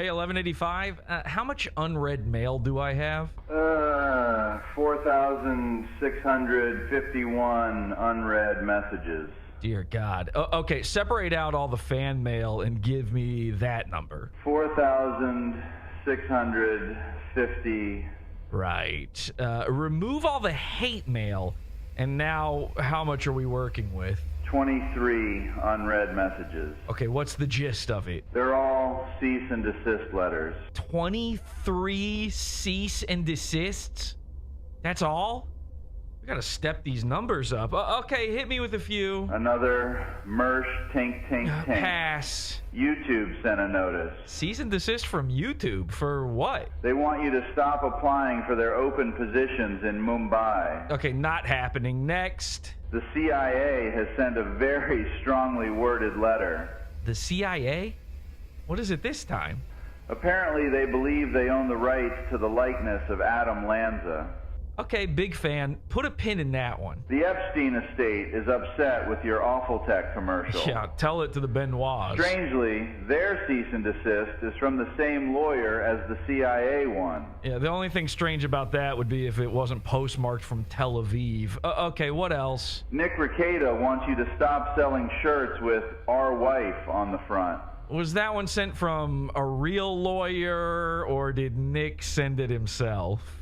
Hey, 1185, how much unread mail do I have? 4,651 unread messages. Dear God. Okay, separate out all the fan mail and give me that number. 4,650. Right. Remove all the hate mail, and now how much are we working with? 23 unread messages. Okay, what's the gist of it? They're all cease and desist letters. 23 cease and desists? That's all? We gotta step these numbers up. Okay, hit me with a few. Another Mersh tink tink tink. Pass. YouTube sent a notice. Cease and desist from YouTube for what? They want you to stop applying for their open positions in Mumbai. Okay, not happening. Next. The CIA has sent a very strongly worded letter. The CIA? What is it this time? Apparently they believe they own the rights to the likeness of Adam Lanza. Okay, big fan. Put a pin in that one. The Epstein estate is upset with your Awful Tech commercial. Yeah, tell it to the Benoits. Strangely, their cease and desist is from the same lawyer as the CIA one. Yeah, the only thing strange about that would be if it wasn't postmarked from Tel Aviv. Okay, what else? Nick Rekieta wants you to stop selling shirts with "our wife" on the front. Was that one sent from a real lawyer, or did Nick send it himself?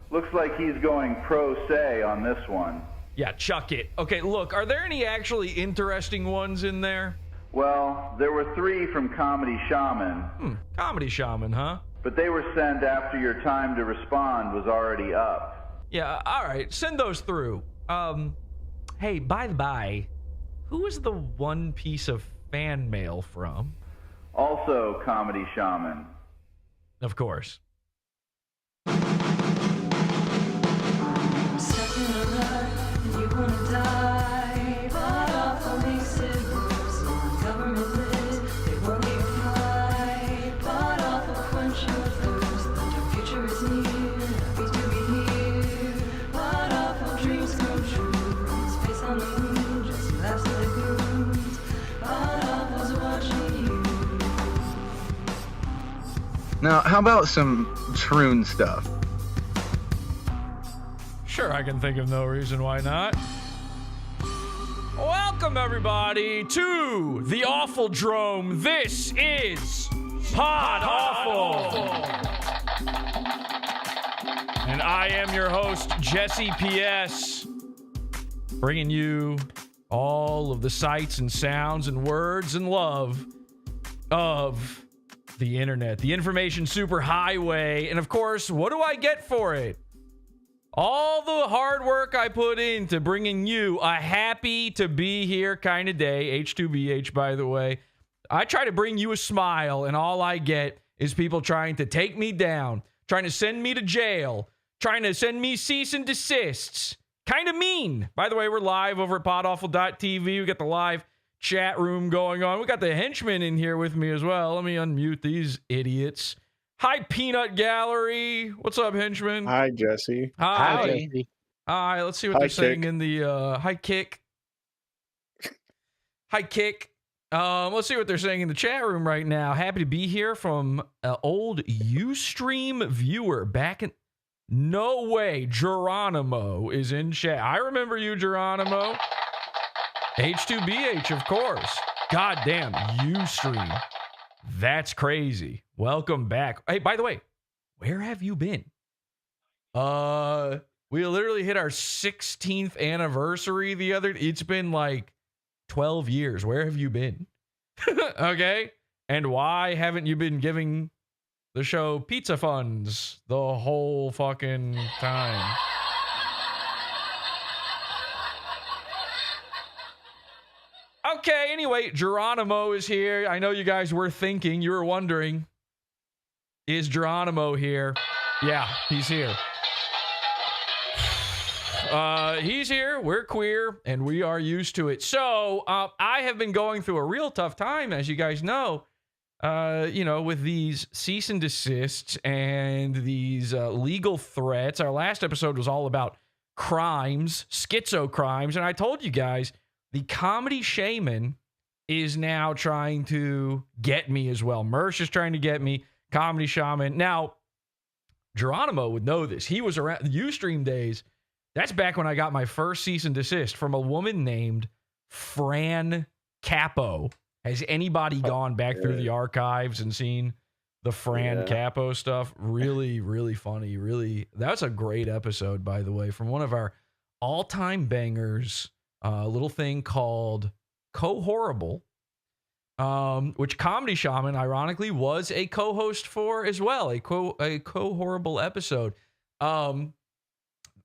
Looks like he's going pro se on this one. Yeah, chuck it. Okay, look, are there any actually interesting ones in there? Well, there were 3 from Comedy Shaman. Comedy Shaman, huh? But they were sent after your time to respond was already up. Yeah, all right, send those through. Hey, by the by, who is the one piece of fan mail from? Also Comedy Shaman. Of course. Now, how about some Troon stuff? Sure, I can think of no reason why not. Welcome, everybody, to the Awful Drome. This is PODAWFUL. And I am your host, Jesse P.S., bringing you all of the sights and sounds and words and love of the internet, the information superhighway. And of course, what do I get for it? All the hard work I put into bringing you a happy to be here kind of day. H2BH, by the way. I try to bring you a smile, and all I get is people trying to take me down, trying to send me to jail, trying to send me cease and desists. Kind of mean. By the way, we're live over at podawful.tv. We got the live chat room going on. We got the henchman in here with me as well. Let me unmute these idiots. Hi, Peanut Gallery. What's up, henchman? Hi, Jesse. Hi. Jesse. Hi, let's see what they're saying in the hi kick. Hi kick. Let's see what they're saying in the chat room right now. Happy to be here from an old Ustream viewer back in. No way, Geronimo is in chat. I remember you, Geronimo. H2BH, of course. Goddamn, Ustream. That's crazy. Welcome back. Hey, by the way, where have you been? We literally hit our 16th anniversary the other. It's been like 12 years. Where have you been? Okay. And why haven't you been giving the show pizza funds the whole fucking time? Okay, anyway, Geronimo is here. I know you guys were thinking, you were wondering, is Geronimo here? Yeah, he's here. He's here. We're queer, and we are used to it. So, I have been going through a real tough time, as you guys know, with these cease and desists and these legal threats. Our last episode was all about crimes, schizo crimes, and I told you guys, the comedy Shaman is now trying to get me as well. Mersh is trying to get me. Comedy Shaman. Now, Geronimo would know this. He was around the Ustream days. That's back when I got my first cease and desist from a woman named Fran Capo. Has anybody gone back through the archives and seen the Fran Capo stuff? Really, really funny. Really, that's a great episode, by the way, from one of our all-time bangers. A little thing called Co-Horrible, which Comedy Shaman, ironically, was a co-host for as well. A Co-Horrible episode.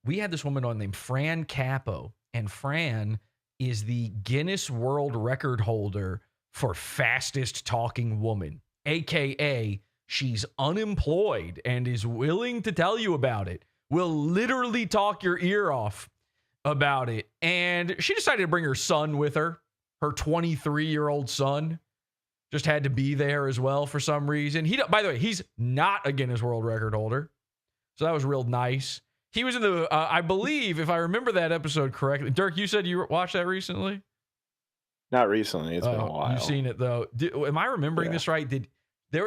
We had this woman on named Fran Capo, and Fran is the Guinness World Record holder for fastest talking woman, aka she's unemployed and is willing to tell you about it. Will literally talk your ear off about it. And she decided to bring her son with her. Her 23-year-old son just had to be there as well for some reason. By the way, he's not a Guinness World Record holder, so that was real nice. He was in the, I believe, if I remember that episode correctly. Dirk, you said you watched that recently? Not recently. It's been a while. You've seen it, though. Am I remembering this right?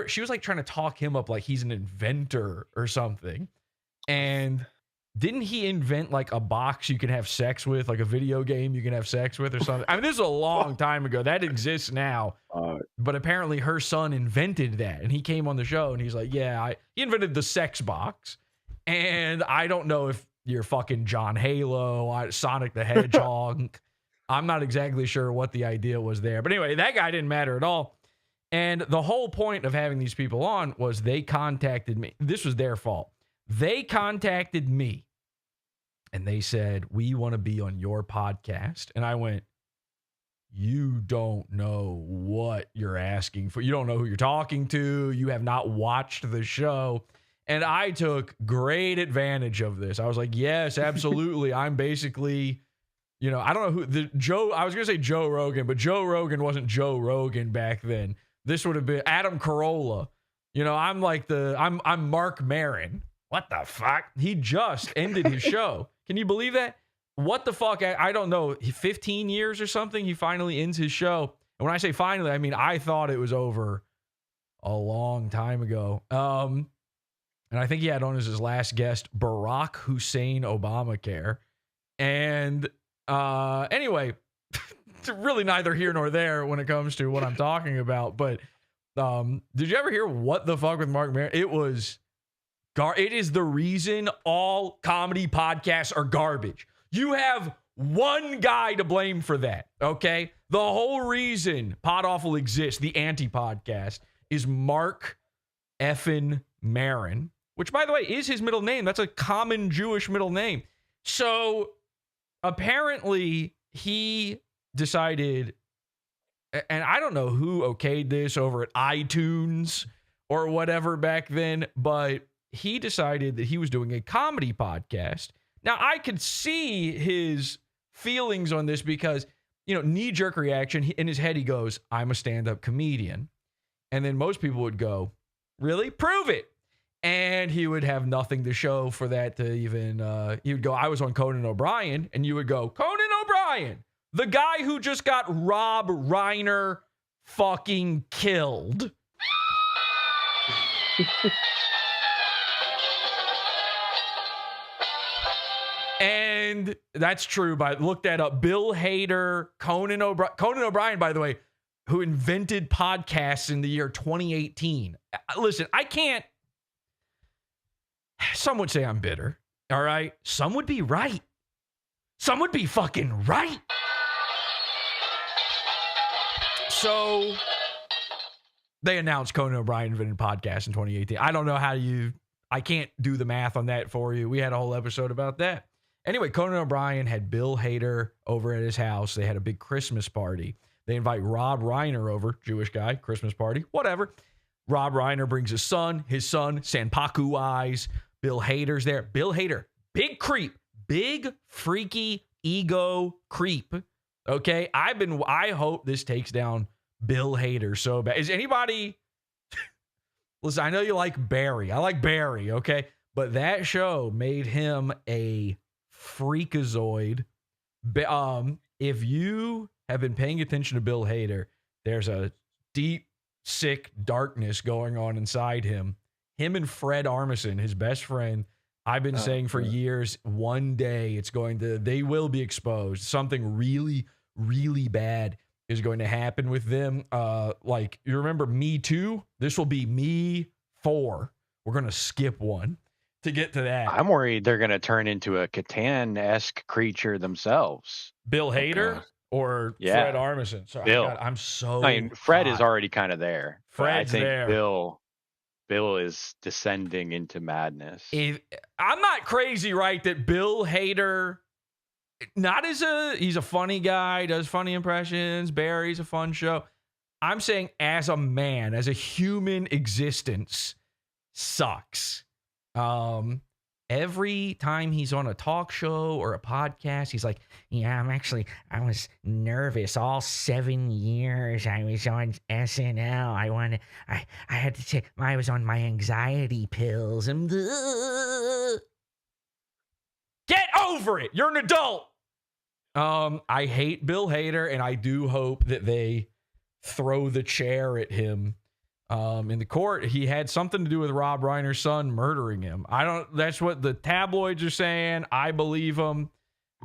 She was like trying to talk him up like he's an inventor or something. And didn't he invent like a box you can have sex with, like a video game you can have sex with or something? I mean, this is a long time ago. That exists now. But apparently her son invented that. And he came on the show and he's like, he invented the sex box. And I don't know if you're fucking John Halo, Sonic the Hedgehog. I'm not exactly sure what the idea was there. But anyway, that guy didn't matter at all. And the whole point of having these people on was they contacted me. This was their fault. They contacted me. And they said, we want to be on your podcast. And I went, you don't know what you're asking for. You don't know who you're talking to. You have not watched the show. And I took great advantage of this. I was like, yes, absolutely. I'm basically, I don't know who I was going to say Joe Rogan, but Joe Rogan wasn't Joe Rogan back then. This would have been Adam Carolla. I'm like I'm Mark Maron. What the fuck? He just ended his show. Can you believe that? What the fuck? I don't know. 15 years or something. He finally ends his show. And when I say finally, I mean, I thought it was over a long time ago. And I think he had on as his last guest, Barack Hussein Obamacare. And anyway, it's really neither here nor there when it comes to what I'm talking about. But did you ever hear What the Fuck with Mark Maron? It was, it is the reason all comedy podcasts are garbage. You have one guy to blame for that, okay? The whole reason PodAWFUL exists, the anti-podcast, is Mark effing Maron. Which, by the way, is his middle name. That's a common Jewish middle name. So apparently he decided, and I don't know who okayed this over at iTunes or whatever back then, but he decided that he was doing a comedy podcast. Now, I could see his feelings on this because, knee-jerk reaction. In his head, he goes, I'm a stand-up comedian. And then most people would go, really? Prove it. And he would have nothing to show for that to even, he would go, I was on Conan O'Brien. And you would go, Conan O'Brien, the guy who just got Rob Reiner fucking killed. And that's true. Look that up. Bill Hader, Conan O'Brien, by the way, who invented podcasts in the year 2018. Listen, I can't. Some would say I'm bitter. All right. Some would be right. Some would be fucking right. So they announced Conan O'Brien invented podcasts in 2018. I don't know I can't do the math on that for you. We had a whole episode about that. Anyway, Conan O'Brien had Bill Hader over at his house. They had a big Christmas party. They invite Rob Reiner over, Jewish guy, Christmas party, whatever. Rob Reiner brings his son, Sanpaku eyes. Bill Hader's there. Bill Hader, big creep, big freaky ego creep. Okay, I hope this takes down Bill Hader so bad. Is anybody? Listen, I know you like Barry. I like Barry. Okay, but that show made him a freakazoid. If you have been paying attention to Bill Hader, there's a deep sick darkness going on inside him. Him and Fred Armisen, his best friend, I've been saying for years, one day they will be exposed. Something really, really bad is going to happen with them. Like, you remember Me Too? This will be Me 4. We're going to skip one to get to that. I'm worried they're going to turn into a Catan-esque creature themselves. Bill Hader or Fred Armisen? Sorry, Bill. God, I'm so I mean, Fred hot. is already kind of there. Fred's I think there. Bill is descending into madness. I'm not crazy, right, that Bill Hader, he's a funny guy, does funny impressions, Barry's a fun show. I'm saying as a man, as a human existence, sucks. Every time he's on a talk show or a podcast, he's like, yeah, I was nervous all 7 years I was on SNL. I had to take, I was on my anxiety pills and get over it. You're an adult. I hate Bill Hader, and I do hope that they throw the chair at him. In the court, he had something to do with Rob Reiner's son murdering him. That's what the tabloids are saying. I believe him.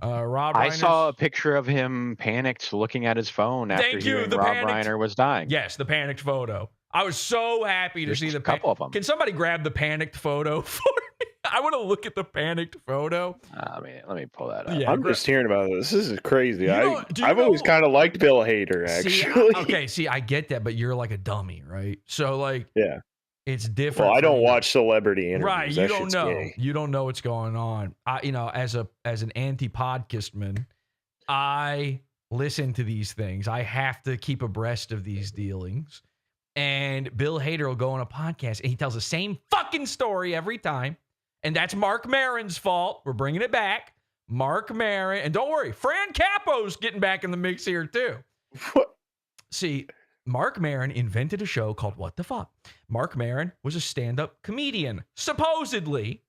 I saw a picture of him panicked looking at his phone after hearing Rob Reiner was dying. Yes, the panicked photo. I was so happy to see the couple of them. Can somebody grab the panicked photo for me? I want to look at the panicked photo. Let me pull that up. Yeah, I'm just hearing about this. This is crazy. I've always kind of liked Bill Hader, actually. See, I get that, but you're like a dummy, right? So, like, yeah, it's different. Well, I don't watch celebrity interviews. Right, you don't know. Gay. You don't know what's going on. As an anti-podcastman, I listen to these things. I have to keep abreast of these dealings. And Bill Hader will go on a podcast, and he tells the same fucking story every time. And that's Mark Maron's fault. We're bringing it back. Mark Maron. And don't worry, Fran Capo's getting back in the mix here, too. What? See, Mark Maron invented a show called What the Fuck. Mark Maron was a stand-up comedian. Supposedly.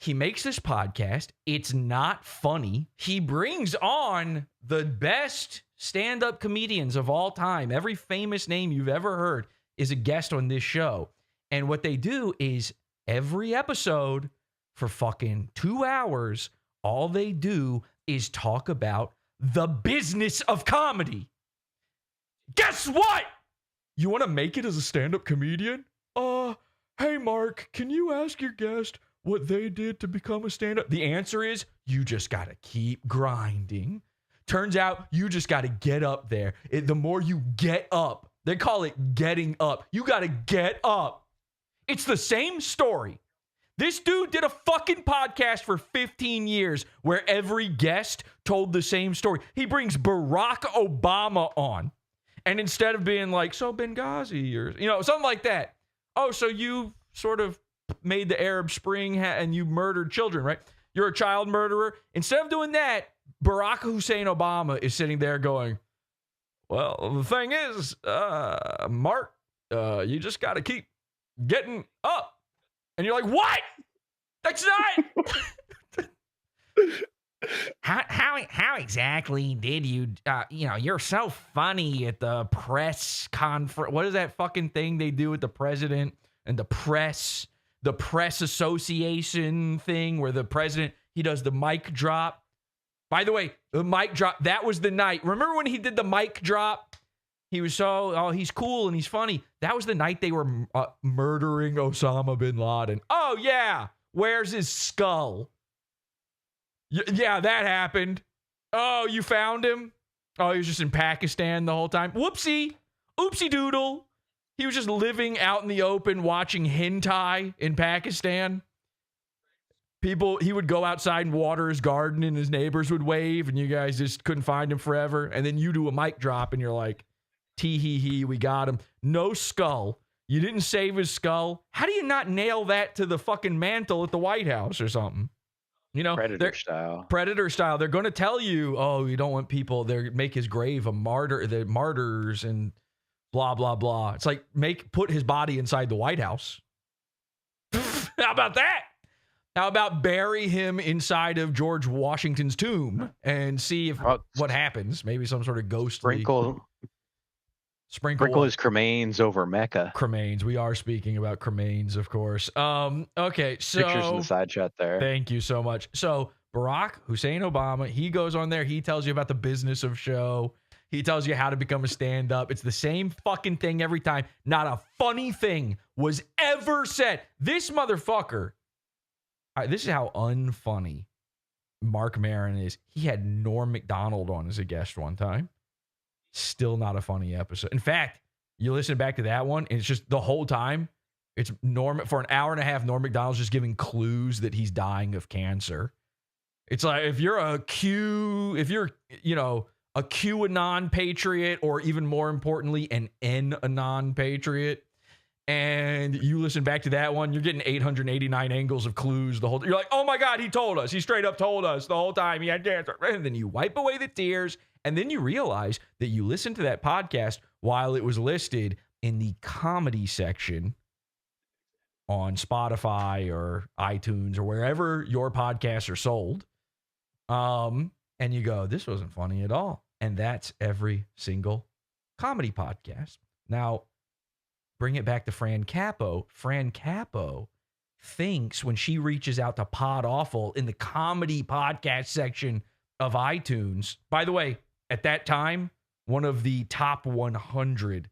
He makes this podcast. It's not funny. He brings on the best stand-up comedians of all time. Every famous name you've ever heard is a guest on this show. And what they do is every episode for fucking 2 hours, all they do is talk about the business of comedy. Guess what? You want to make it as a stand-up comedian? Hey, Mark, can you ask your guest what they did to become a stand-up? The answer is you just got to keep grinding. Turns out you just got to get up there. The more you get up, they call it getting up. You got to get up. It's the same story. This dude did a fucking podcast for 15 years where every guest told the same story. He brings Barack Obama on. And instead of being like, so Benghazi or, something like that. Oh, so you sort of made the Arab Spring and you murdered children, right? You're a child murderer. Instead of doing that, Barack Hussein Obama is sitting there going, well, the thing is, Mark, you just got to keep getting up. And you're like, what? That's not. How exactly did you, you're so funny at the press conference. What is that fucking thing they do with the president and the press association thing where the president, he does the mic drop. By the way, the mic drop, that was the night. Remember when he did the mic drop? He was he's cool and he's funny. That was the night they were murdering Osama bin Laden. Oh, yeah. Where's his skull? Yeah, that happened. Oh, you found him? Oh, he was just in Pakistan the whole time. Whoopsie. Oopsie doodle. He was just living out in the open watching hentai in Pakistan. He would go outside and water his garden and his neighbors would wave and you guys just couldn't find him forever. And then you do a mic drop and you're like, tee-hee-hee, we got him. No skull. You didn't save his skull. How do you not nail that to the fucking mantle at the White House or something? Predator style. Predator style. They're going to tell you, oh, you don't want people, they make his grave a martyr, the martyrs and blah, blah, blah. It's like put his body inside the White House. How about that? How about bury him inside of George Washington's tomb and see what happens? Maybe some sort of ghostly. Sprinkle his cremains over Mecca. Cremains. We are speaking about cremains, of course. Okay, so pictures in the side shot there. Thank you so much. So Barack Hussein Obama, he goes on there. He tells you about the business of show. He tells you how to become a stand-up. It's the same fucking thing every time. Not a funny thing was ever said. This motherfucker. This is how unfunny Mark Maron is. He had Norm Macdonald on as a guest one time. Still not a funny episode. In fact, you listen back to that one, and it's just the whole time, it's Norm for an hour and a half. Norm Macdonald's just giving clues that he's dying of cancer. It's like if you're a QAnon patriot, or even more importantly, an N-anon patriot, and you listen back to that one, you're getting 889 angles of clues the whole. You're like, oh my God, he told us. He straight up told us the whole time he had cancer. And then you wipe away the tears, and then you realize that you listened to that podcast while it was listed in the comedy section on Spotify or iTunes or wherever your podcasts are sold. And you go, this wasn't funny at all. And that's every single comedy podcast. Now, bring it back to Fran Capo. Fran Capo thinks when she reaches out to PodAwful in the comedy podcast section of iTunes, by the way, at that time, one of the top 100,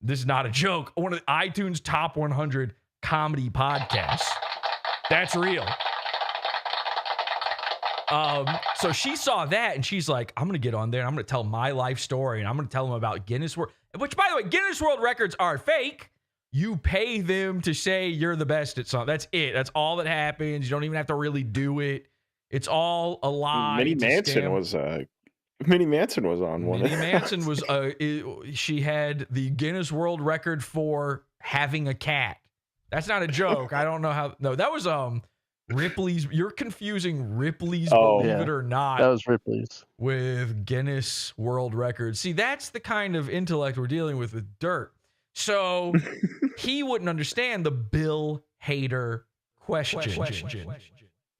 this is not a joke, one of the iTunes top 100 comedy podcasts. That's real. So she saw that and she's like, I'm going to get on there and I'm going to tell my life story and I'm going to tell them about Guinness World, which by the way, Guinness World Records are fake. You pay them to say you're the best at something. That's it. That's all that happens. You don't even have to really do it. It's all a lie. Minnie Manson was on one. Minnie Manson was, she had the Guinness World Record for having a cat. That's not a joke. I don't know how, no, that was, Ripley's. You're confusing Ripley's Believe It or Not. That was Ripley's. With Guinness World Records. See, that's the kind of intellect we're dealing with dirt. So he wouldn't understand the Bill Hader question.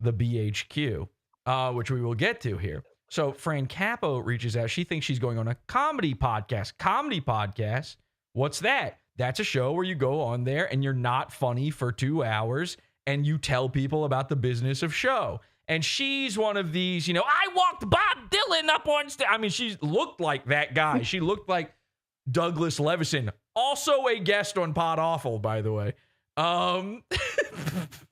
The BHQ, which we will get to here. So Fran Capo reaches out. She thinks she's going on a comedy podcast. Comedy podcast? What's that? That's a show where you go on there and you're not funny for 2 hours and you tell people about the business of show. And she's one of these, I walked Bob Dylan up on stage. I mean, she looked like that guy. She looked like Douglas Levison, also a guest on PodAwful, by the way.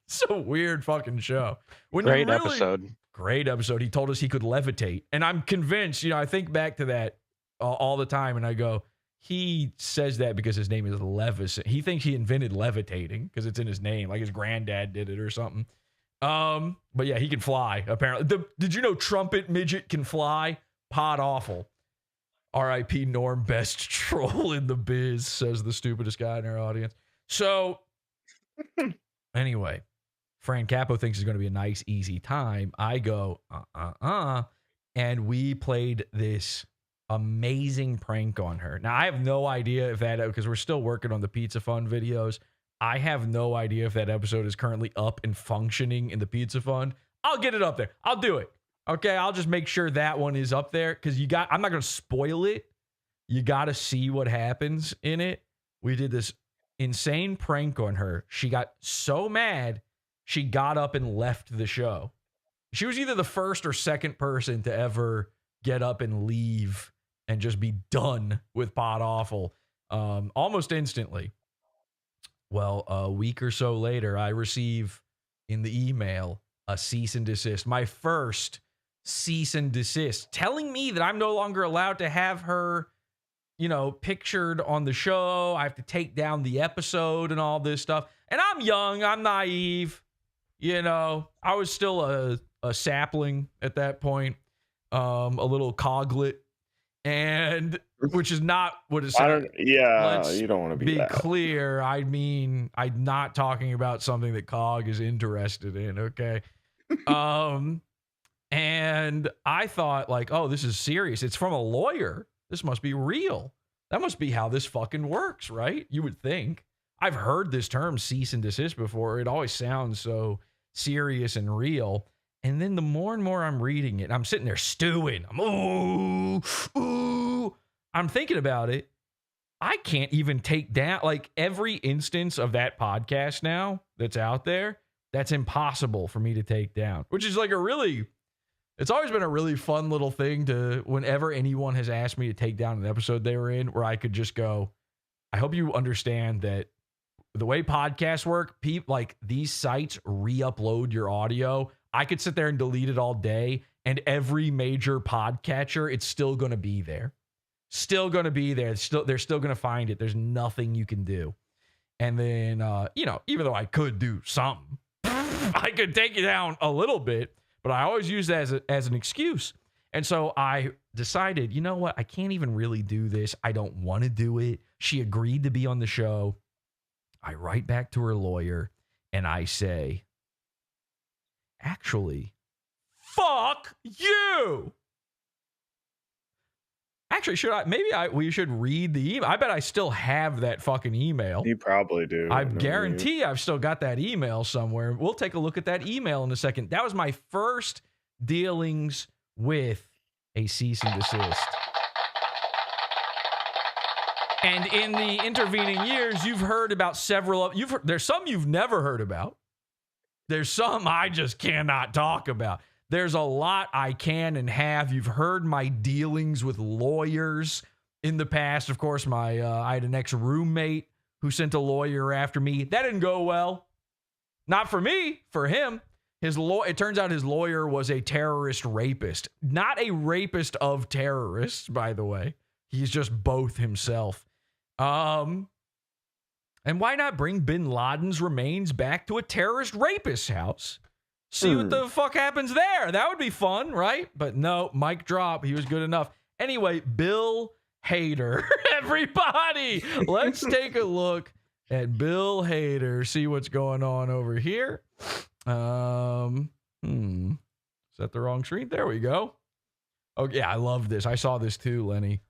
So weird fucking show. Great episode. Great episode. He told us he could levitate. And I'm convinced, I think back to that all the time and I go, he says that because his name is Levison. He thinks he invented levitating because it's in his name, like his granddad did it or something. But yeah, he can fly, apparently. Did you know Trumpet Midget can fly? PodAwful. R.I.P. Norm, best troll in the biz, says the stupidest guy in our audience. So, anyway, Fran Capo thinks it's going to be a nice, easy time. I go, and we played this amazing prank on her. Now, I have no idea if that, because we're still working on the Pizza Fund videos. I have no idea if that episode is currently up and functioning in the Pizza Fund. I'll get it up there. I'll do it. Okay, I'll just make sure that one is up there because I'm not going to spoil it. You got to see what happens in it. We did this insane prank on her. She got so mad, she got up and left the show. She was either the first or second person to ever get up and leave and just be done with PodAwful almost instantly. Well, a week or so later, I receive in the email a cease and desist. My first cease and desist, telling me that I'm no longer allowed to have her, pictured on the show. I have to take down the episode and all this stuff. And I'm young. I'm naive. I was still a sapling at that point, a little coglet. And which is not what it said. You don't want to be that. Clear. I mean, I'm not talking about something that Cog is interested in. Okay. And I thought like, oh, this is serious. It's from a lawyer. This must be real. That must be how this fucking works, right? You would think. I've heard this term cease and desist before. It always sounds so serious and real. And then the more and more I'm reading it, I'm sitting there stewing. I'm thinking about it. I can't even take down like every instance of that podcast now that's out there. That's impossible for me to take down, which is like it's always been a really fun little thing to whenever anyone has asked me to take down an episode they were in, where I could just go, I hope you understand that the way podcasts work, like these sites re-upload your audio. I could sit there and delete it all day, and every major podcatcher, it's still going to be there. Still going to be there. They're still going to find it. There's nothing you can do. And then, even though I could do something, I could take it down a little bit, but I always use that as an excuse. And so I decided, you know what? I can't even really do this. I don't want to do it. She agreed to be on the show. I write back to her lawyer and I say, actually, fuck you. Actually, we should read the email. I bet I still have that fucking email. You probably do. I guarantee I've still got that email somewhere. We'll take a look at that email in a second. That was my first dealings with a cease and desist. And in the intervening years, you've heard about several. There's some you've never heard about. There's some I just cannot talk about. There's a lot I can and have. You've heard my dealings with lawyers in the past. Of course, I had an ex-roommate who sent a lawyer after me. That didn't go well. Not for me, for him. It turns out his lawyer was a terrorist rapist. Not a rapist of terrorists, by the way. He's just both himself. And why not bring bin Laden's remains back to a terrorist rapist's house? See what the fuck happens there. That would be fun, right? But no, mic drop. He was good enough. Anyway, Bill Hader. Everybody, let's take a look at Bill Hader. See what's going on over here. Is that the wrong screen? There we go. Oh, yeah, I love this. I saw this too, Lenny.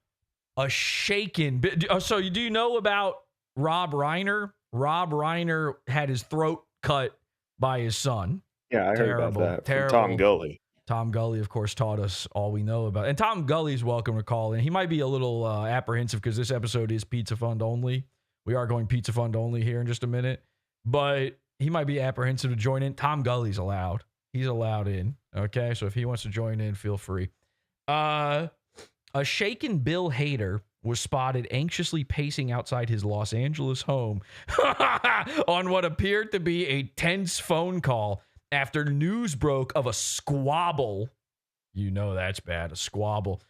A shaken. So do you know about Rob Reiner? Rob Reiner had his throat cut by his son. Yeah, I heard about that. Terrible. From Tom Gully. Tom Gully, of course, taught us all we know about. And Tom Gully's welcome to call in. He might be a little apprehensive because this episode is Pizza Fund only. We are going Pizza Fund only here in just a minute. But he might be apprehensive to join in. Tom Gully's allowed. He's allowed in. Okay, so if he wants to join in, feel free. A shaken Bill Hader was spotted anxiously pacing outside his Los Angeles home on what appeared to be a tense phone call after news broke of a squabble. You know that's bad, a squabble.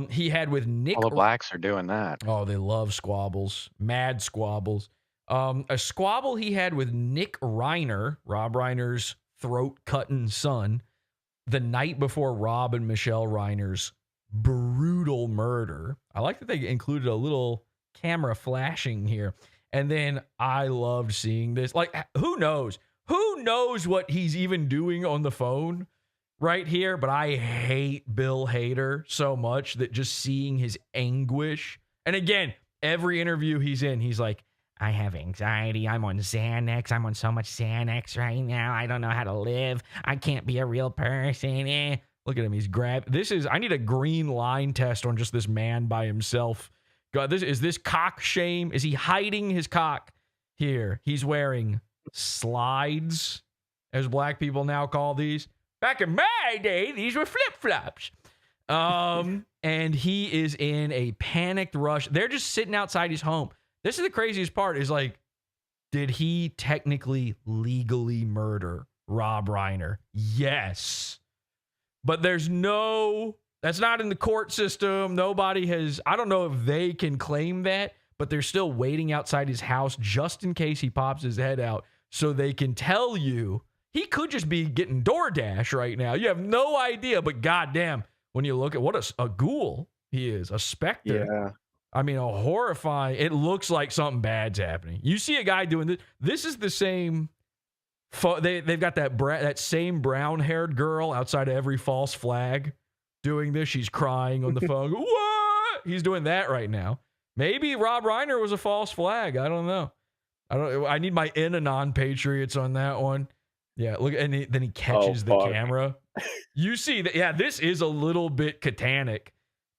He had with Nick. All the blacks are doing that. Oh, they love squabbles. Mad squabbles. A squabble he had with Nick Reiner, Rob Reiner's throat-cutting son, the night before Rob and Michelle Reiner's brutal murder. I like that they included a little camera flashing here. And then I loved seeing this. Like, who knows? Who knows what he's even doing on the phone right here? But I hate Bill Hader so much that just seeing his anguish. And again, every interview he's in, he's like, I have anxiety. I'm on Xanax. I'm on so much Xanax right now. I don't know how to live. I can't be a real person. Look at him. He's I need a green line test on just this man by himself. God, is this cock shame? Is he hiding his cock here? He's wearing slides, as black people now call these. Back in my day, these were flip-flops. And he is in a panicked rush. They're just sitting outside his home. This is the craziest part, is like, did he technically legally murder Rob Reiner? Yes. But that's not in the court system. Nobody has, I don't know if they can claim that, but they're still waiting outside his house just in case he pops his head out so they can tell you he could just be getting DoorDash right now. You have no idea, but goddamn, when you look at what a ghoul he is, a specter. Yeah. I mean, a horrifying, it looks like something bad's happening. You see a guy doing this. This is the same. They've got that same brown-haired girl outside of every false flag doing this. She's crying on the phone. What? He's doing that right now. Maybe Rob Reiner was a false flag. I don't know. I need my non-patriots on that one. Yeah, look, and then he catches the camera. You see that? Yeah, this is a little bit catanic.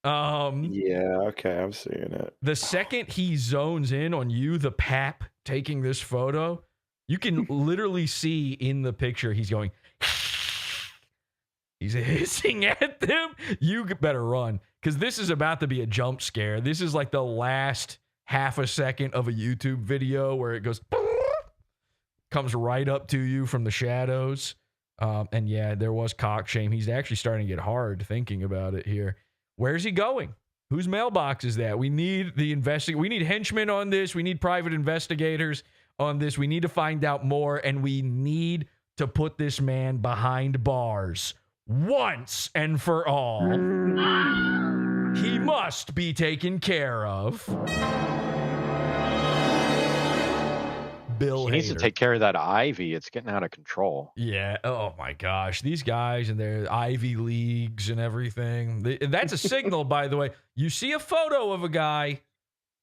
Yeah, okay, I'm seeing it. The second he zones in on you, the pap, taking this photo, you can literally see in the picture he's going, he's hissing at them. You better run, because this is about to be a jump scare. This is like the last half a second of a YouTube video where it goes, comes right up to you from the shadows. And yeah, there was cock shame. He's actually starting to get hard thinking about it here. Where's he going? Whose mailbox is that? We need the we need henchmen on this. We need private investigators on this. We need to find out more, and we need to put this man behind bars once and for all. He must be taken care of. Bill He needs to take care of that Ivy. It's getting out of control. Yeah. Oh my gosh. These guys and their Ivy Leagues and everything. That's a signal, by the way. You see a photo of a guy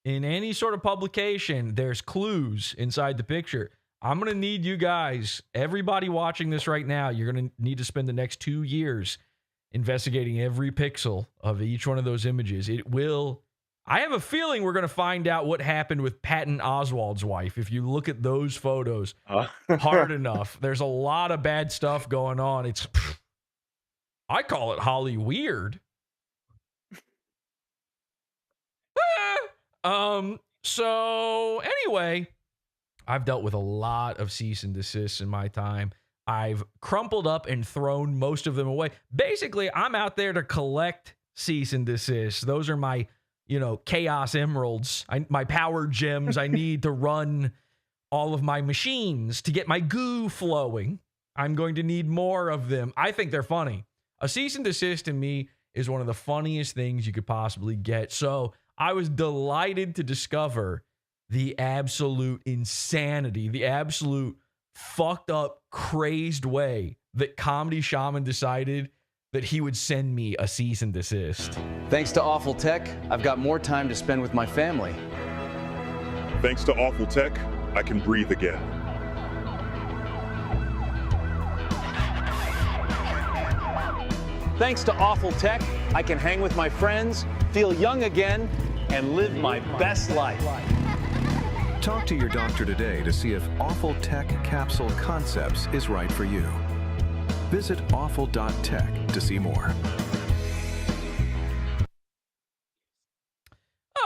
in any sort of publication, there's clues inside the picture. I'm going to need you guys, everybody watching this right now, you're going to need to spend the next 2 years investigating every pixel of each one of those images. It will... I have a feeling we're going to find out what happened with Patton Oswalt's wife if you look at those photos hard enough. There's a lot of bad stuff going on. I call it Holly weird. So anyway, I've dealt with a lot of cease and desists in my time. I've crumpled up and thrown most of them away. Basically, I'm out there to collect cease and desists. Those are my chaos emeralds, my power gems I need to run all of my machines to get my goo flowing. I'm going to need more of them. I think they're funny. A cease and desist to me is one of the funniest things you could possibly get. So I was delighted to discover the absolute insanity, the absolute fucked up, crazed way that Comedy Shaman decided that he would send me a cease and desist. Thanks to Awful Tech, I've got more time to spend with my family. Thanks to Awful Tech, I can breathe again. Thanks to Awful Tech, I can hang with my friends, feel young again, and live my best life. Talk to your doctor today to see if Awful Tech Capsule Concepts is right for you. Visit awful.tech to see more.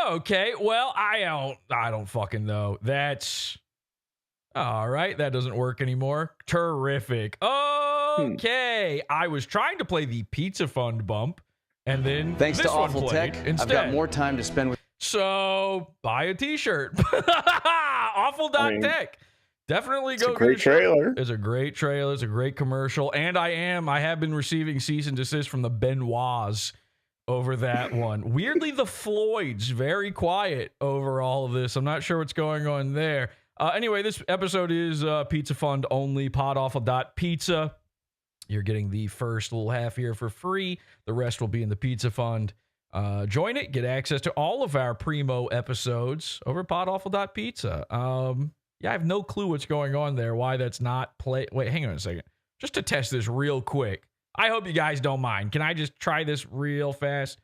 Okay, well, I don't fucking know. That's all right. That doesn't work anymore. Terrific. Okay, I was trying to play the Pizza Fund bump, and then thanks to Awful Tech, instead. I've got more time to spend with. So buy a T-shirt. Awful.tech. Definitely go. It's a great trailer. It's a great trailer. It's a great commercial. And I have been receiving cease and desist from the Benoits over that one. Weirdly, the Floyds, very quiet over all of this. I'm not sure what's going on there. Anyway, this episode is Pizza Fund only, podawful.pizza. You're getting the first little half here for free. The rest will be in the Pizza Fund. Join it. Get access to all of our primo episodes over podawful.pizza. Yeah, I have no clue what's going on there, why that's not play. Wait, hang on a second. Just to test this real quick. I hope you guys don't mind. Can I just try this real fast?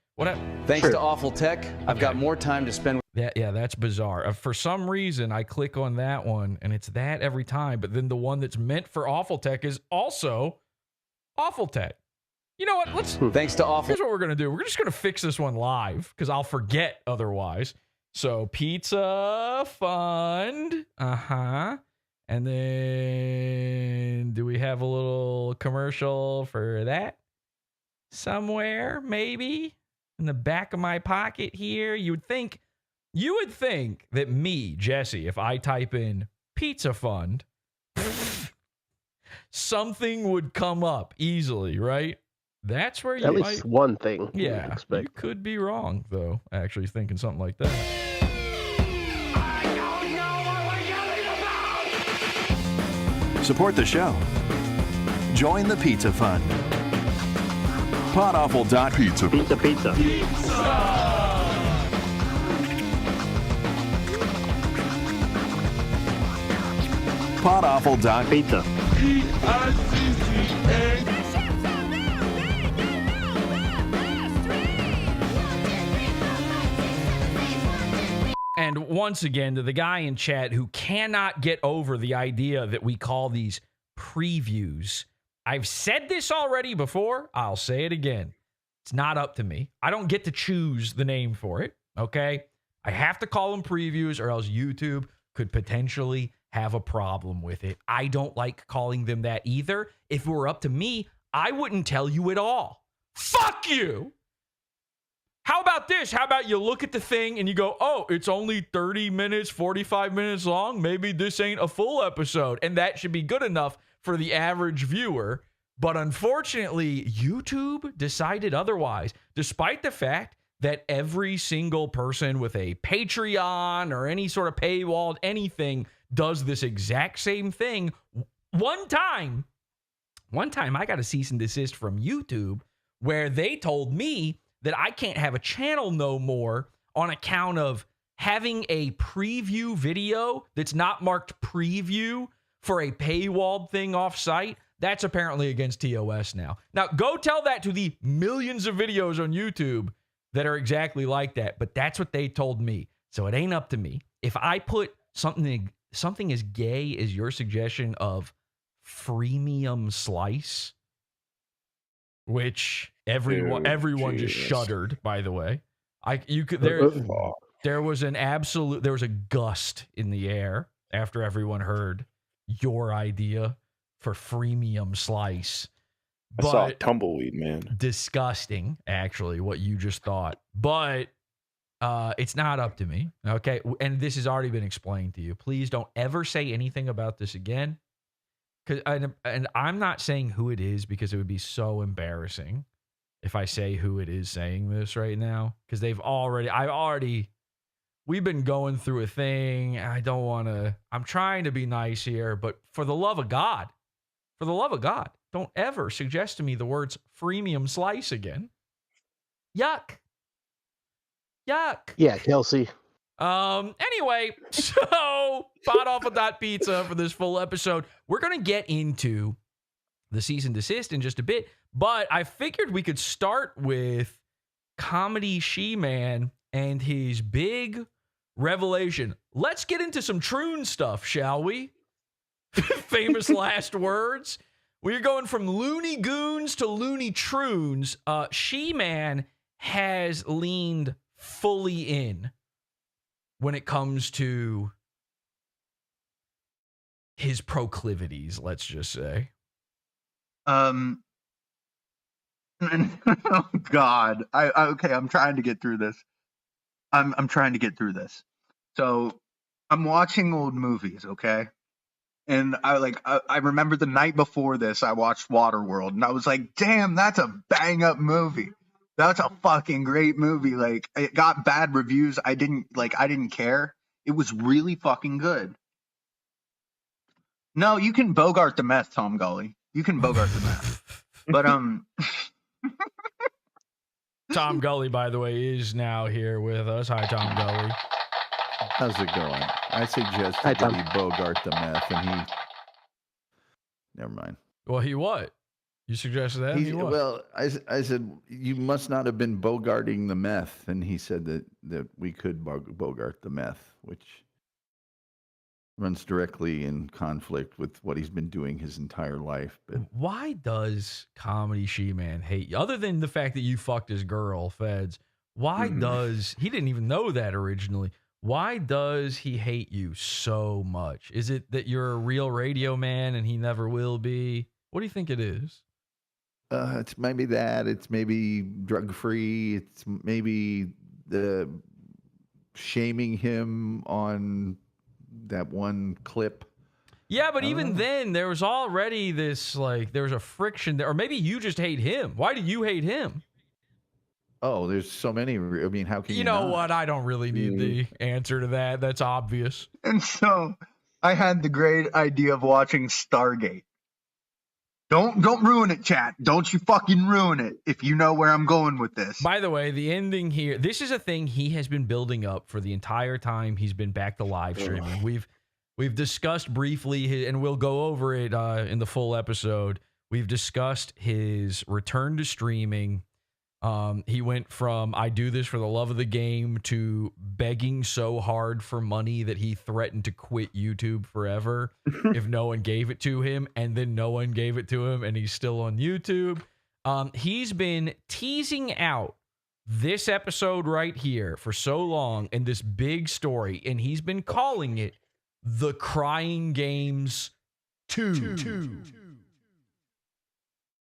Thanks to Awful Tech, I've got more time to spend with... Yeah, that's bizarre. For some reason, I click on that one, and it's that every time, but then the one that's meant for Awful Tech is also Awful Tech. You know what? Thanks to Awful... Here's what we're going to do. We're just going to fix this one live, because I'll forget otherwise. So, Pizza Fund. And then, do we have a little commercial for that? Somewhere, maybe? In the back of my pocket here? You would think that me, Jesse, if I type in Pizza Fund, something would come up easily, right? That's where you at least one thing. Yeah, you could be wrong, though, actually thinking something like that. Support the show. Join the Pizza Fund. PodAwful.pizza. Pizza. PodAwful.pizza. And once again, to the guy in chat who cannot get over the idea that we call these previews, I've said this already before. I'll say it again. It's not up to me. I don't get to choose the name for it, okay? I have to call them previews or else YouTube could potentially have a problem with it. I don't like calling them that either. If it were up to me, I wouldn't tell you at all. Fuck you! How about this? How about you look at the thing and you go, oh, it's only 30 minutes, 45 minutes long. Maybe this ain't a full episode. And that should be good enough for the average viewer. But unfortunately, YouTube decided otherwise, despite the fact that every single person with a Patreon or any sort of paywalled anything does this exact same thing. One time I got a cease and desist from YouTube where they told me that I can't have a channel no more on account of having a preview video that's not marked preview for a paywalled thing off site. That's apparently against TOS now. Now, go tell that to the millions of videos on YouTube that are exactly like that. But that's what they told me. So it ain't up to me. If I put something as gay as your suggestion of freemium slice, which everyone just shuddered, by the way. There was a gust in the air after everyone heard your idea for freemium slice. I saw a tumbleweed, man. Disgusting, actually, what you just thought. But it's not up to me, okay? And this has already been explained to you. Please don't ever say anything about this again. And I'm not saying who it is because it would be so embarrassing if I say who it is saying this right now. Because we've been going through a thing. I'm trying to be nice here, but for the love of God, don't ever suggest to me the words freemium slice again. Yuck. Yeah, Kelsey. Anyway, so PODAWFUL.pizza for this full episode. We're going to get into the cease and desist in just a bit, but I figured we could start with Comedy Shaman and his big revelation. Let's get into some Troon stuff, shall we? Famous last words. We're going from Looney Goons to Looney Troons. Shaman has leaned fully in when it comes to his proclivities, let's just say. Oh God. Okay, I'm trying to get through this. I'm trying to get through this. So I'm watching old movies, okay? And I remember the night before this, I watched Waterworld, and I was like, damn, that's a bang up movie. That's a fucking great movie. Like, it got bad reviews. I didn't care. It was really fucking good. No, you can Bogart the meth, Tom Gully. You can Bogart the meth. But Tom Gully, by the way, is now here with us. Hi, Tom Gully. How's it going? I suggested that he Bogart the meth, and he... Never mind. Well, he what? You suggested that? Well, I said, you must not have been bogarting the meth. And he said that we could bogart the meth, which runs directly in conflict with what he's been doing his entire life. But why does Comedy Shaman hate you? Other than the fact that you fucked his girl, Feds, why does... He didn't even know that originally. Why does he hate you so much? Is it that you're a real radio man and he never will be? What do you think it is? It's maybe that. It's maybe drug-free. It's maybe the shaming him on that one clip. Yeah, but even then, there was already this, there was a friction there. Or maybe you just hate him. Why do you hate him? Oh, there's so many. I mean, how can you know not? What? I don't really need the answer to that. That's obvious. And so I had the great idea of watching Stargate. Don't ruin it, chat. Don't you fucking ruin it if you know where I'm going with this. By the way, the ending here, this is a thing he has been building up for the entire time he's been back to live streaming. We've discussed briefly, and we'll go over it in the full episode. We've discussed his return to streaming, He went from I do this for the love of the game to begging so hard for money that he threatened to quit YouTube forever if no one gave it to him, and then no one gave it to him, and he's still on YouTube. He's been teasing out this episode right here for so long and this big story, and he's been calling it The Crying Games 2.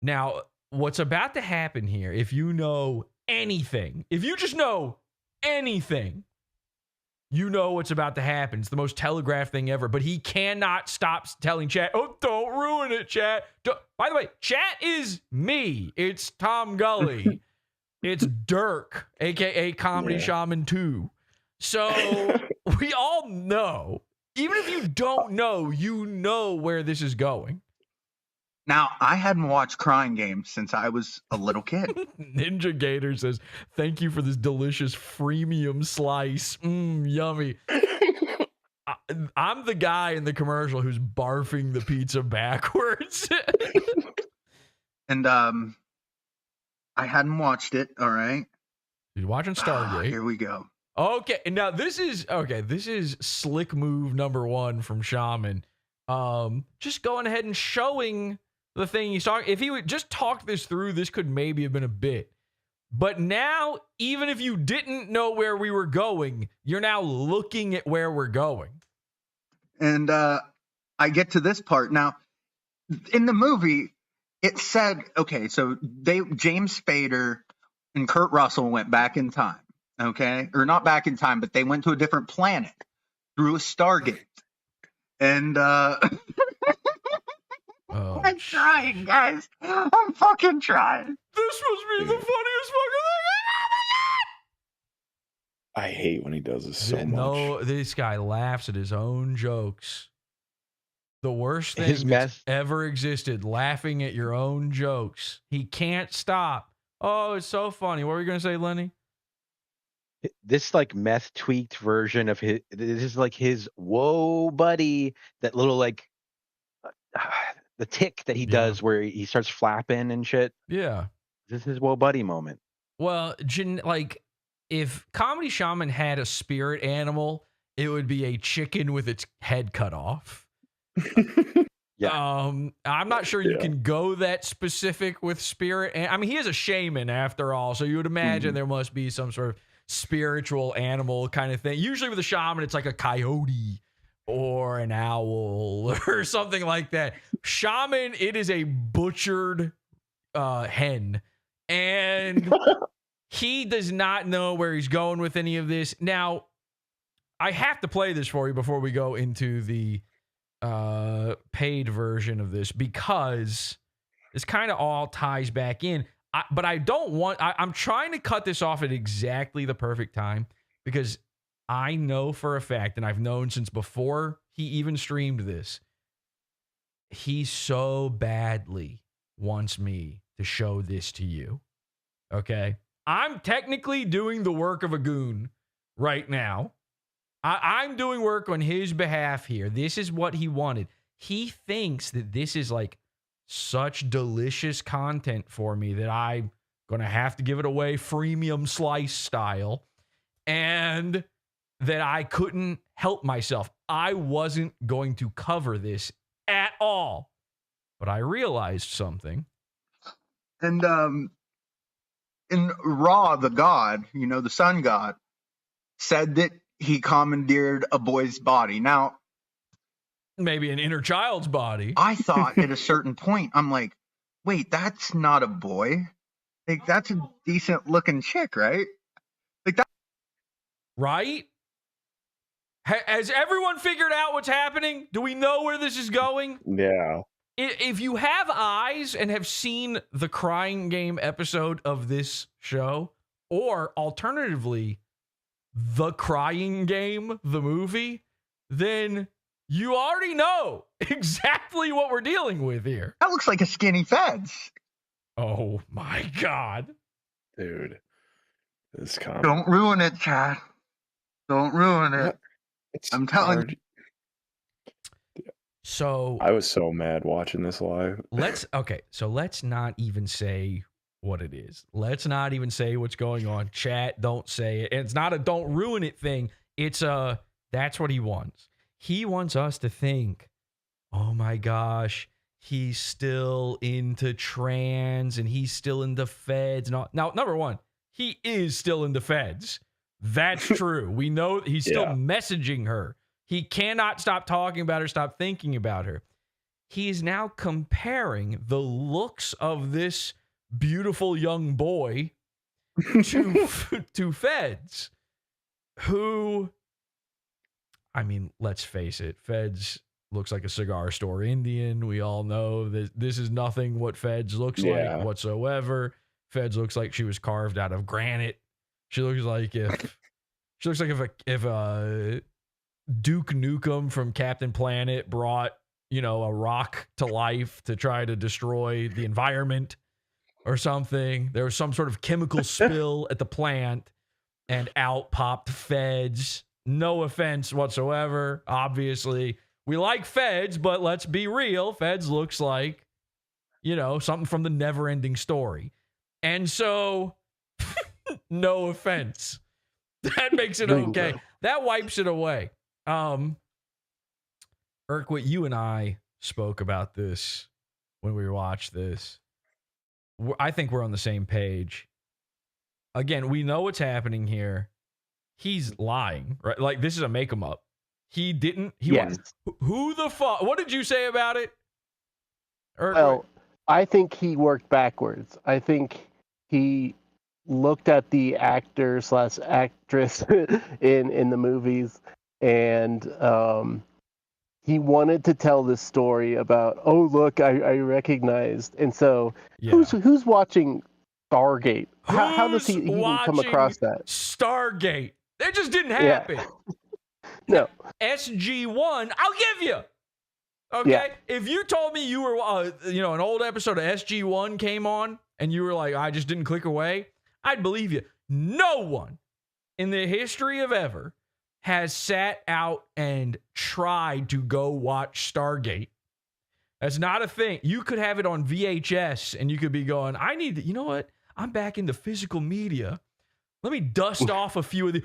Now, what's about to happen here, if you know anything, if you just know anything, you know what's about to happen. It's the most telegraphed thing ever, but he cannot stop telling chat, oh, don't ruin it, chat. By the way, chat is me. It's Tom Gully. It's Dirk, a.k.a. Comedy Shaman 2. So we all know, even if you don't know, you know where this is going. Now, I hadn't watched Crying Games since I was a little kid. Ninja Gator says, thank you for this delicious freemium slice. Yummy. I'm the guy in the commercial who's barfing the pizza backwards. And I hadn't watched it, all right? He's watching Stargate. Here we go. Okay, now this is slick move number 1 from Shaman. Just going ahead and showing the thing he's talking. If he would just talk this through, this could maybe have been a bit. But now, even if you didn't know where we were going, you're now looking at where we're going. And I get to this part. Now, in the movie, it said, okay, so James Spader and Kurt Russell went back in time, okay? Or not back in time, but they went to a different planet through a Stargate. And I'm trying, guys. I'm fucking trying. This must be the funniest fucking thing. I hate when he does this so much. No, this guy laughs at his own jokes. The worst thing that's ever existed, laughing at your own jokes. He can't stop. Oh, it's so funny. What were you going to say, Lenny? This like meth tweaked version of his, this is like his whoa buddy, that little like the tick that he does where he starts flapping and shit. Yeah. This is his whoa buddy moment. Well, like if Comedy Shaman had a spirit animal, it would be a chicken with its head cut off. Yeah. I'm not sure you can go that specific with spirit. I mean, he is a shaman after all, so you would imagine there must be some sort of spiritual animal kind of thing. Usually with a shaman, it's like a coyote or an owl or something like that. Shaman, it is a butchered hen, and he does not know where he's going with any of this. Now, I have to play this for you before we go into the paid version of this, because this kind of all ties back in. But I don't want, I'm trying to cut this off at exactly the perfect time, because I know for a fact, and I've known since before he even streamed this, he so badly wants me to show this to you. Okay? I'm technically doing the work of a goon right now. I'm doing work on his behalf here. This is what he wanted. He thinks that this is like such delicious content for me that I'm going to have to give it away freemium slice style, and that I couldn't help myself. I wasn't going to cover this at all, but I realized something. And in Ra, the god, the sun god, said that he commandeered a boy's body. Now, maybe an inner child's body. I thought at a certain point, I'm like, wait, that's not a boy. Like, that's a decent looking chick, right? Like that. Right? Has everyone figured out what's happening? Do we know where this is going? Yeah. If you have eyes and have seen the Crying Game episode of this show, or alternatively, The Crying Game, the movie, then you already know exactly what we're dealing with here. That looks like a skinny fence. Oh my God. Dude. This comment. Don't ruin it, Chad. Don't ruin it. I'm telling you. So I was so mad watching this live. let's not even say what it is. Let's not even say what's going on. Chat, don't say it. And it's not a don't ruin it thing. It's that's what he wants. He wants us to think, oh my gosh, he's still into trans and he's still into feds. Now, number one, he is still into feds. That's true. We know he's still messaging her. He cannot stop talking about her, stop thinking about her. He's now comparing the looks of this beautiful young boy to feds who, I mean, let's face it, feds looks like a cigar store Indian. We all know that this is nothing what feds looks like whatsoever. Feds looks like she was carved out of granite. She looks like if Duke Nukem from Captain Planet brought, a rock to life to try to destroy the environment or something. There was some sort of chemical spill at the plant and out popped feds. No offense whatsoever. Obviously, we like feds, but let's be real. Feds looks like, something from the Never-Ending Story. And so, no offense. That makes it okay. That wipes it away. Urquhart, you and I spoke about this when we watched this. I think we're on the same page. Again, we know what's happening here. He's lying, right? Like, this is a make him up. He didn't. Who the fuck? What did you say about it? Well, I think he worked backwards. I think he looked at the actor/actress in the movies, and he wanted to tell this story about, oh look, I recognized, and so who's watching Stargate? How does he even come across that? Stargate. That just didn't happen. No. SG1, I'll give you. Okay? Yeah. If you told me you were, an old episode of SG1 came on and you were like, I just didn't click away, I'd believe you. No one in the history of ever has sat out and tried to go watch Stargate. That's not a thing. You could have it on VHS and you could be going, I need to, you know what? I'm back into physical media. Let me dust off a few of the...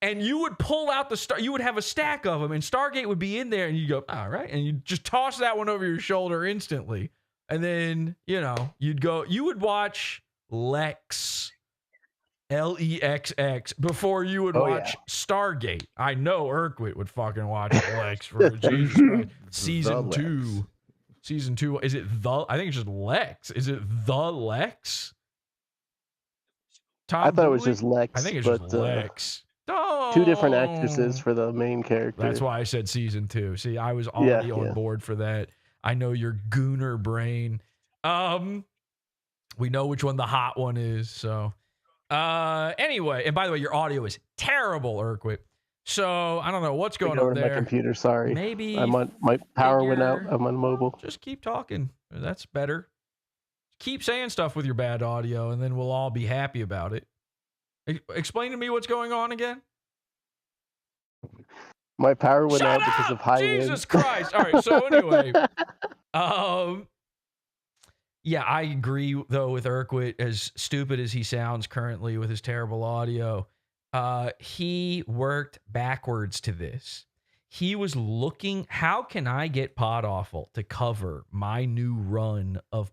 And you would pull out you would have a stack of them and Stargate would be in there and you go, all right. And you just toss that one over your shoulder instantly. And then, you would watch Lex, Lexx, before you would watch Stargate. I know Urquhart would fucking watch Lex for Jesus Christ. Season 2. Season 2. Is it I think it's just Lex. Is it the Lex? I thought it was just Lex. I think it's just Lex. Two different actresses for the main character. That's why I said season 2. See, I was already on board for that. I know your gooner brain. We know which one the hot one is. So, anyway, and by the way, your audio is terrible, Urquhart. So I don't know what's going on there. My computer, sorry. Maybe my power went out. I'm on mobile. Just keep talking. That's better. Keep saying stuff with your bad audio, and then we'll all be happy about it. Explain to me what's going on again. My power went out because of high wind. Jesus Christ! All right. So anyway, yeah, I agree though with Urquhart. As stupid as he sounds currently with his terrible audio, he worked backwards to this. He was looking, how can I get PODAWFUL to cover my new run of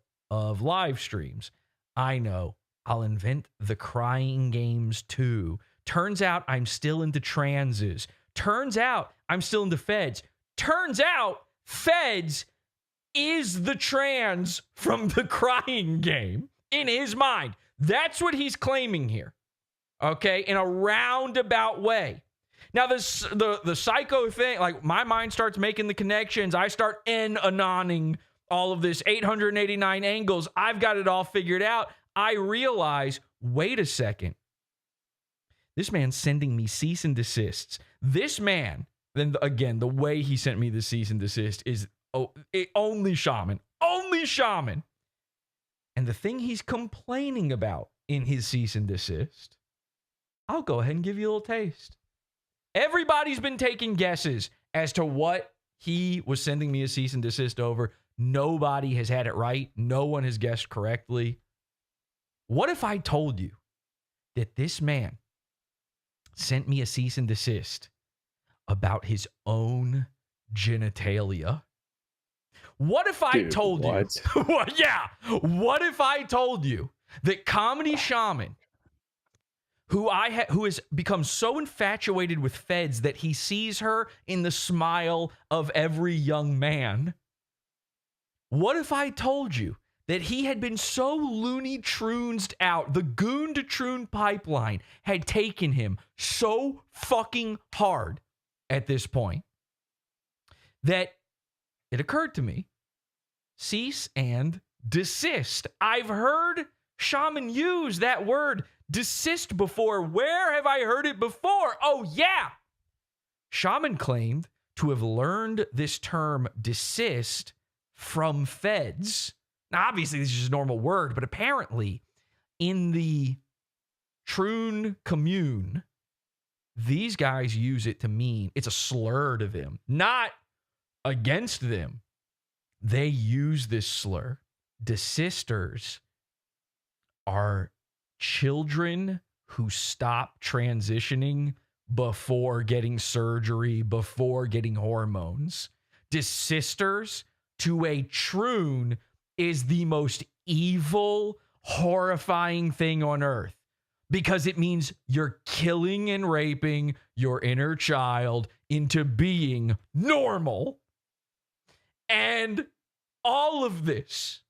live streams? I know. I'll invent the crying games too. Turns out I'm still into transes. Turns out I'm still into feds. Turns out feds is the trans from the crying game in his mind. That's what he's claiming here. Okay? In a roundabout way. Now, the psycho thing, like my mind starts making the connections. I start anoning all of this 889 angles. I've got it all figured out. I realize, wait a second. This man's sending me cease and desists. This man, then again, the way he sent me the cease and desist is only Shaman. Only Shaman. And the thing he's complaining about in his cease and desist, I'll go ahead and give you a little taste. Everybody's been taking guesses as to what he was sending me a cease and desist over. Nobody has had it right. No one has guessed correctly. What if I told you that this man sent me a cease and desist about his own genitalia? What if I told you? Yeah. What if I told you that Comedy Shaman, who has become so infatuated with feds that he sees her in the smile of every young man? What if I told you that he had been so loony troonsed out, the Goon To Troon pipeline had taken him so fucking hard at this point that it occurred to me, cease and desist. I've heard Shaman use that word desist before. Where have I heard it before? Oh, yeah. Shaman claimed to have learned this term desist from feds. Now, obviously, this is just a normal word, but apparently in the Troon commune, these guys use it to mean it's a slur to them, not against them. They use this slur. Desisters are children who stop transitioning before getting surgery, before getting hormones. Desisters to a troon is the most evil, horrifying thing on earth, because it means you're killing and raping your inner child into being normal. And all of this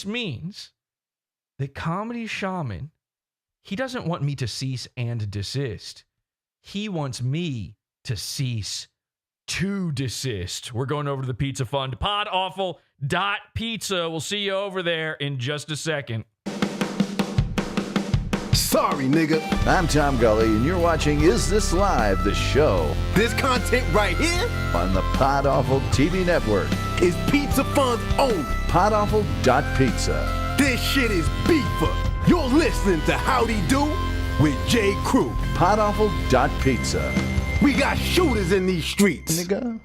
means that Comedy Shaman, he doesn't want me to cease and desist. He wants me to cease to desist. We're going over to the Pizza Fund, PODAWFUL.pizza. We'll see you over there in just a second. Sorry, nigga. I'm Tom Gully, and you're watching Is This Live, the show. This content right here on the PodAwful TV network is Pizza Fund's own. PODAWFUL.pizza. This shit is beefer. You're listening to Howdy Do with J. Crew. PodAwful.pizza. We got shooters in these streets. Nigga.